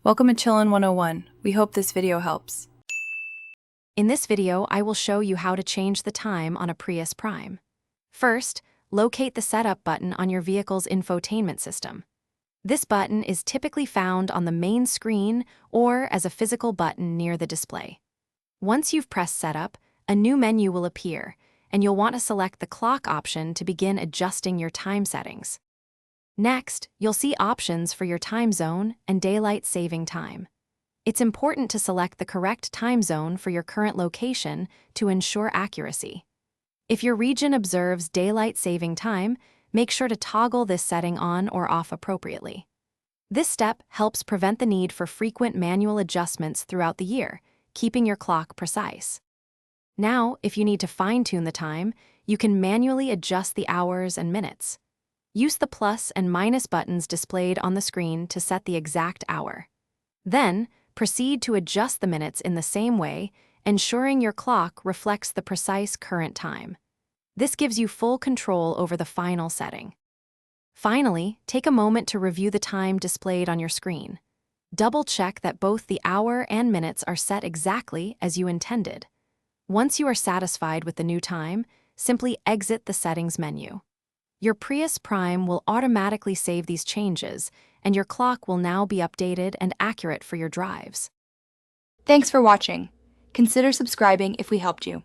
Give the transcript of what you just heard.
Welcome to Chillin' 101. We hope this video helps. In this video, I will show you how to change the time on a Prius Prime. First, locate the Setup button on your vehicle's infotainment system. This button is typically found on the main screen or as a physical button near the display. Once you've pressed Setup, a new menu will appear, and you'll want to select the clock option to begin adjusting your time settings. Next, you'll see options for your time zone and daylight saving time. It's important to select the correct time zone for your current location to ensure accuracy. If your region observes daylight saving time, make sure to toggle this setting on or off appropriately. This step helps prevent the need for frequent manual adjustments throughout the year, keeping your clock precise. Now, if you need to fine-tune the time, you can manually adjust the hours and minutes. Use the plus and minus buttons displayed on the screen to set the exact hour. Then, proceed to adjust the minutes in the same way, ensuring your clock reflects the precise current time. This gives you full control over the final setting. Finally, take a moment to review the time displayed on your screen. Double-check that both the hour and minutes are set exactly as you intended. Once you are satisfied with the new time, simply exit the Settings menu. Your Prius Prime will automatically save these changes, and your clock will now be updated and accurate for your drives. Thanks for watching. Consider subscribing if we helped you.